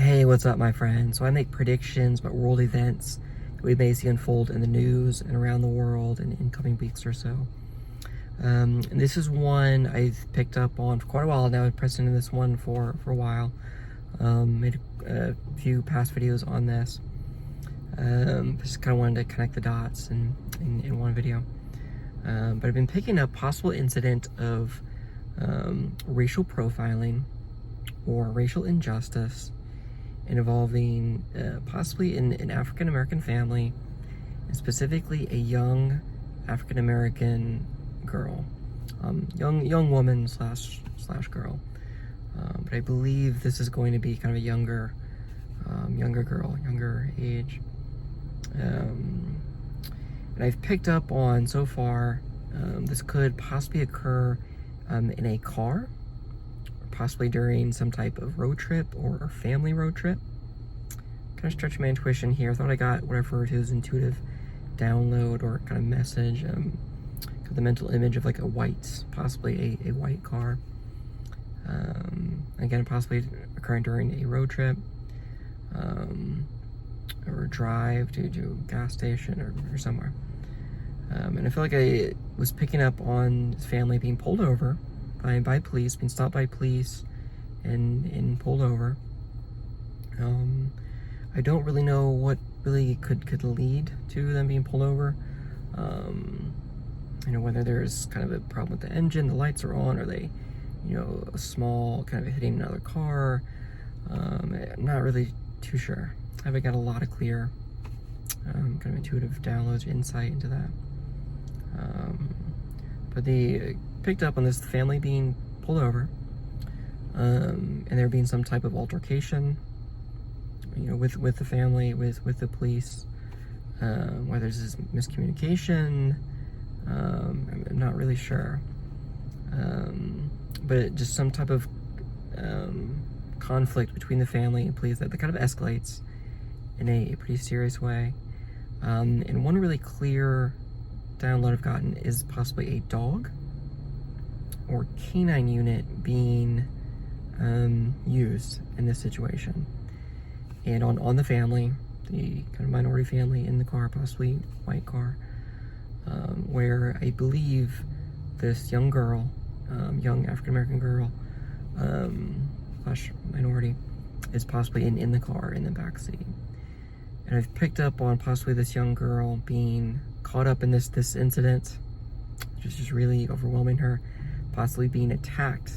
Hey, what's up, my friend? So I make predictions about world events that we may see unfold in the news and around the world in coming weeks or so. And this is one I've picked up on for quite a while now. I've pressed into this one for a while. Made a few past videos on this. Just kind of wanted to connect the dots in one video. But I've been picking up possible incident of racial profiling or racial injustice involving possibly an African-American family, and specifically a young African-American girl, young woman slash girl. But I believe this is going to be kind of a younger girl, younger age. And I've picked up on so far this could possibly occur in a car, possibly during some type of road trip or family road trip. Kind of stretching my intuition here. I thought I got what I refer to as intuitive download or kind of message, the mental image of like possibly a white car. Again, possibly occurring during a road trip, or drive to a gas station or somewhere. And I feel like I was picking up on this family being pulled over by police, being stopped by police and pulled over. I don't really know what really could lead to them being pulled over. Whether there's kind of a problem with the engine, the lights are on, or they, a small kind of hitting another car. I'm not really too sure. I haven't got a lot of clear kind of intuitive downloads, insight into that. But they picked up on this family being pulled over, and there being some type of altercation, with the family, with the police, whether there's miscommunication, I'm not really sure, but just some type of conflict between the family and police that kind of escalates in a pretty serious way. And one really clear download I've gotten is possibly a dog or canine unit being used in this situation, and on the family, the kind of minority family in the car, possibly white car, where I believe this young girl, young African-American girl, slash minority, is possibly in the car in the back seat. And I've picked up on possibly this young girl being caught up in this incident, which is just really overwhelming her, possibly being attacked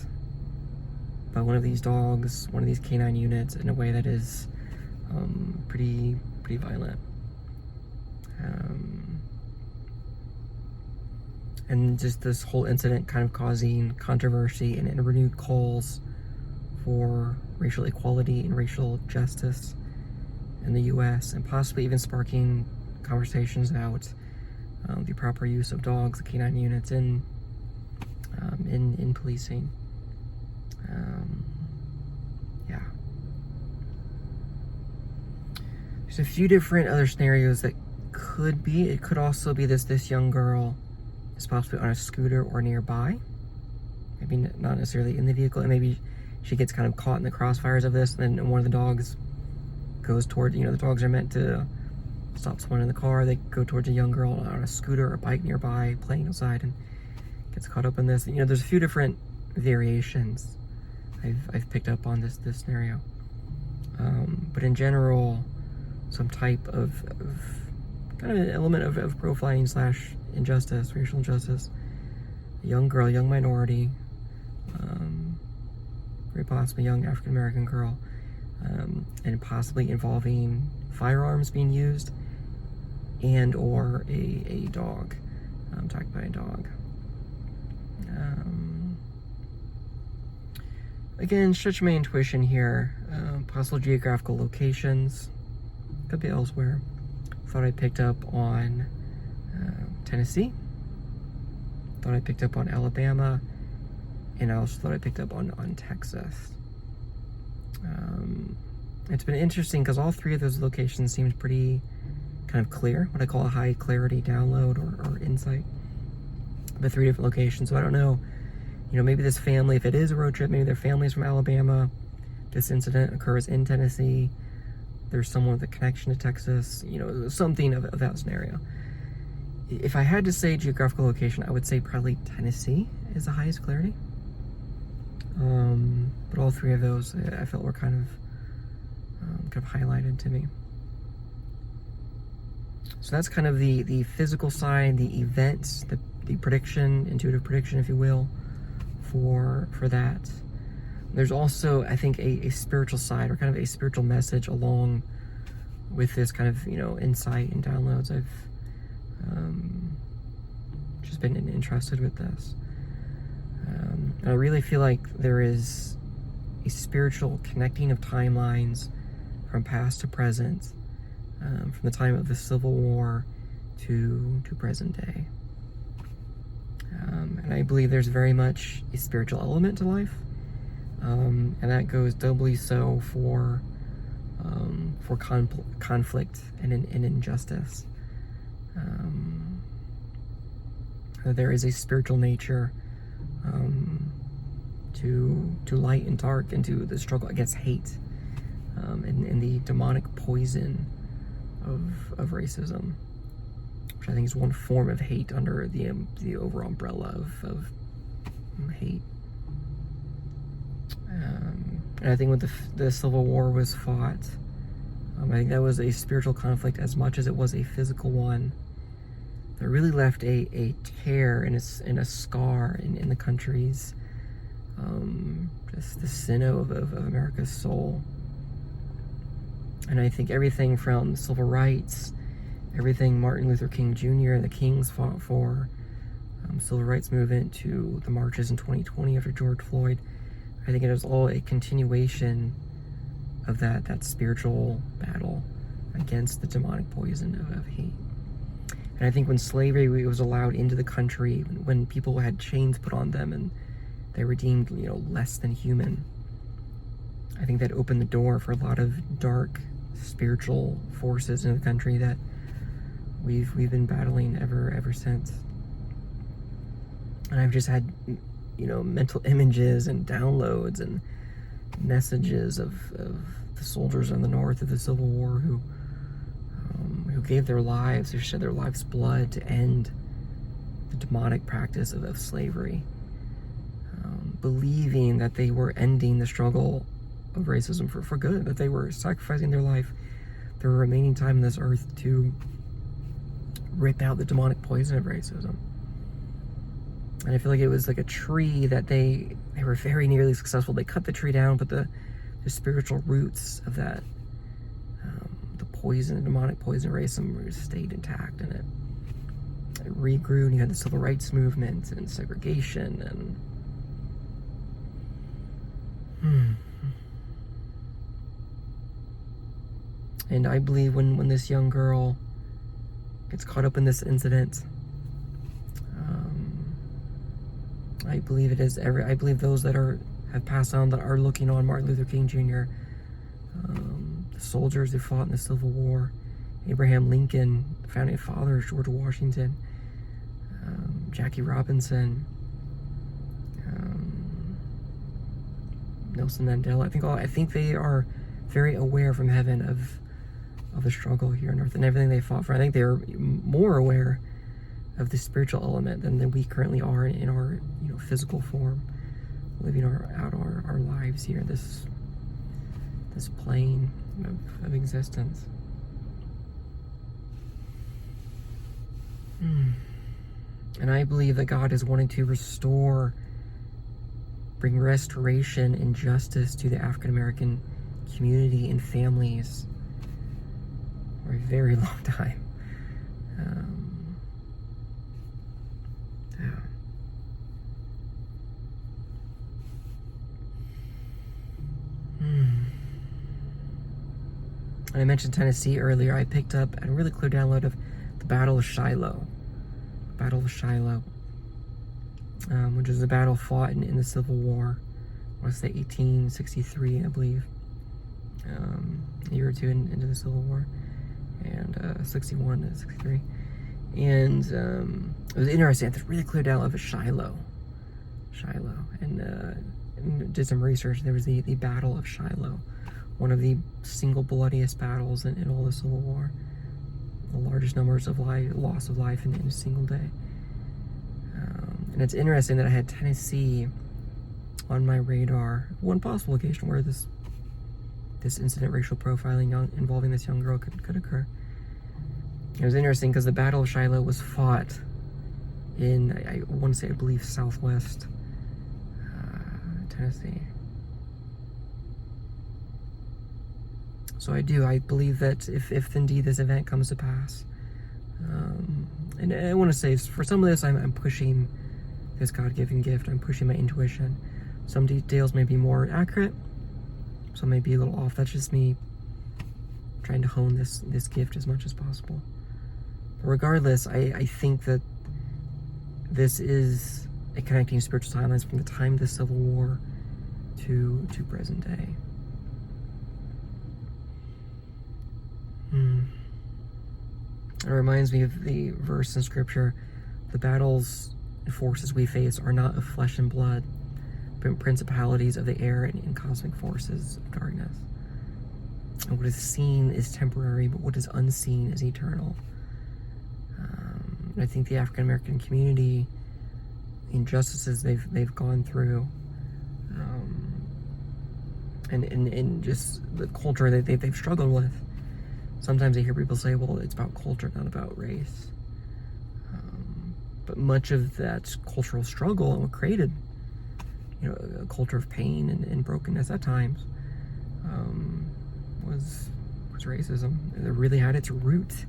by one of these dogs, one of these canine units, in a way that is pretty violent. And just this whole incident kind of causing controversy and renewed calls for racial equality and racial justice in the U.S., and possibly even sparking conversations about the proper use of dogs, the canine units in policing. Yeah. There's a few different other scenarios that could be. It could also be this young girl is possibly on a scooter or nearby. Maybe not necessarily in the vehicle, and maybe she gets kind of caught in the crossfires of this, and then one of the dogs goes toward, the dogs are meant to stop someone in the car. They go towards a young girl on a scooter or bike nearby, playing outside, and gets caught up in this. There's a few different variations I've picked up on this scenario. But in general, some type of kind of an element of profiling slash injustice, racial injustice. A young girl, young minority, very possibly young African-American girl, and possibly involving firearms being used and or a dog, attacked by a dog. Again, stretch my intuition here. Possible geographical locations, could be elsewhere. Thought I picked up on Tennessee. Thought I picked up on Alabama, and I also thought I picked up on Texas. It's been interesting because all three of those locations seemed pretty kind of clear, what I call a high clarity download or insight. The three different locations, so I don't know, maybe this family, if it is a road trip, maybe their family's from Alabama, this incident occurs in Tennessee. There's someone with a connection to Texas, something of that scenario. If I had to say geographical location, I would say probably Tennessee is the highest clarity. But all three of those I felt were kind of highlighted to me. So that's kind of the physical side, the events, the prediction, intuitive prediction, if you will, for that. There's also, I think, a spiritual side, or kind of a spiritual message along with this kind of, insight and downloads. I've just been entrusted with this. And I really feel like there is a spiritual connecting of timelines from past to present, from the time of the Civil War to present day. And I believe there's very much a spiritual element to life. And that goes doubly so for conflict and injustice. There is a spiritual nature to light and dark, and to the struggle against hate, and the demonic poison of racism, which I think is one form of hate under the overall umbrella of hate. And I think when the Civil War was fought, I think that was a spiritual conflict as much as it was a physical one. That really left a tear and a scar in the country's, just the sinew of America's soul. And I think everything from civil rights, everything Martin Luther King Jr., the Kings fought for, civil rights movement, to the marches in 2020 after George Floyd, I think it is all a continuation of that spiritual battle against the demonic poison of hate. And I think when slavery was allowed into the country, when people had chains put on them and they were deemed, less than human, I think that opened the door for a lot of dark spiritual forces in the country that we've been battling ever since. And I've just had, mental images and downloads and messages of the soldiers in the North of the Civil War who gave their lives, who shed their life's blood to end the demonic practice of slavery, believing that they were ending the struggle of racism for good, that they were sacrificing their life, their remaining time on this earth, to rip out the demonic poison of racism. And I feel like it was like a tree that they were very nearly successful. They cut the tree down, but the spiritual roots of that, the poison, the demonic poison of racism, stayed intact, and it regrew. And you had the civil rights movement and segregation and I believe when this young girl gets caught up in this incident, I believe it is I believe those that have passed on, that are looking on Martin Luther King Jr., the soldiers who fought in the Civil War, Abraham Lincoln, the founding father, George Washington, Jackie Robinson, Nelson Mandela. I think they are very aware from heaven of the struggle here on earth and everything they fought for. I think they are more aware of the spiritual element than we currently are in our physical form, living out our lives here, this plane of existence. And I believe that God is wanting to bring restoration and justice to the African American community and families for a very long time. And I mentioned Tennessee earlier. I picked up a really clear download of the Battle of Shiloh. Battle of Shiloh, which is a battle fought in the Civil War. I want to say 1863, I believe. A year or two into the Civil War, and 61 to 63. And it was interesting. I had this really clear download of Shiloh, and did some research. There was the Battle of Shiloh, one of the single bloodiest battles in all the Civil War. The largest numbers of loss of life in a single day. And it's interesting that I had Tennessee on my radar. One possible occasion where this incident, racial profiling involving this young girl, could occur. It was interesting because the Battle of Shiloh was fought in, I want to say, I believe, southwest Tennessee. So I believe that if indeed this event comes to pass, and I want to say, for some of this, I'm pushing this God-given gift. I'm pushing my intuition. Some details may be more accurate, some may be a little off. That's just me trying to hone this gift as much as possible. But regardless, I think that this is a connecting spiritual timelines from the time of the Civil War to present day. It reminds me of the verse in Scripture: the battles and forces we face are not of flesh and blood, but principalities of the air and cosmic forces of darkness. And what is seen is temporary, but what is unseen is eternal. And I think the African American community, the injustices they've gone through, and just the culture that they've struggled with. Sometimes I hear people say, well, it's about culture, not about race. But much of that cultural struggle and what created, a culture of pain and brokenness at times, was racism. It really had its root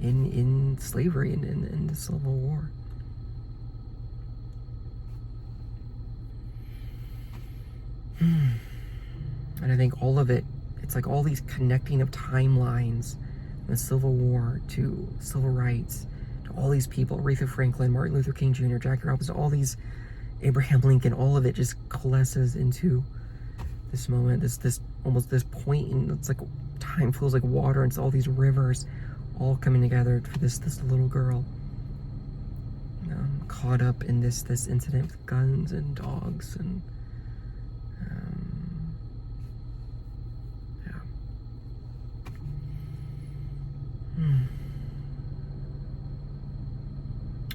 in slavery and in the Civil War. And I think all of it, it's like all these connecting of timelines, the Civil War to civil rights, to all these people, Aretha Franklin, Martin Luther King Jr., Jackie Robinson, all these, Abraham Lincoln, all of it just coalesces into this moment, this almost this point, and it's like time flows like water, and it's all these rivers all coming together for this little girl, caught up in this incident with guns and dogs and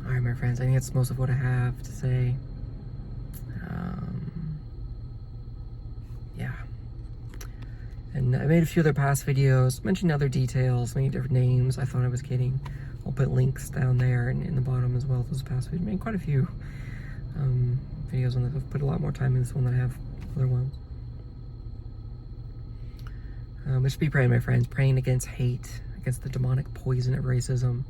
Alright, my friends, I think that's most of what I have to say. Yeah. And I made a few other past videos, mentioning other details, many different names I thought I was kidding. I'll put links down there and in the bottom as well. Those past videos, I made quite a few videos on this. I've put a lot more time in this one than I have other ones. Just be praying, my friends, praying against hate, against the demonic poison of racism.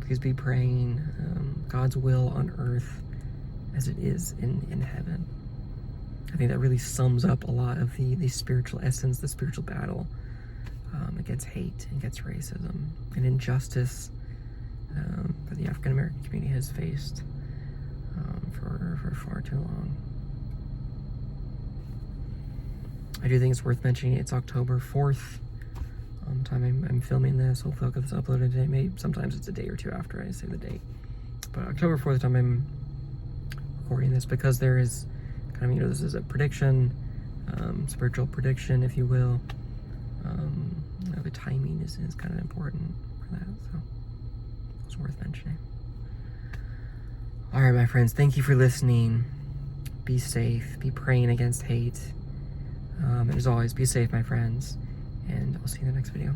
Please be praying God's will on earth as it is in heaven. I think that really sums up a lot of the spiritual essence, the spiritual battle against hate, against racism, and injustice that the African American community has faced for far too long. I do think it's worth mentioning it's October 4th. Time I'm filming this. Hopefully I'll get this uploaded today. Maybe sometimes it's a day or two after I say the date. But October 4th, time I'm recording this, because there is kind of, this is a prediction, spiritual prediction, if you will. The timing is kind of important for that, so it's worth mentioning. All right, my friends, thank you for listening. Be safe. Be praying against hate. And as always, be safe, my friends. And I'll see you in the next video.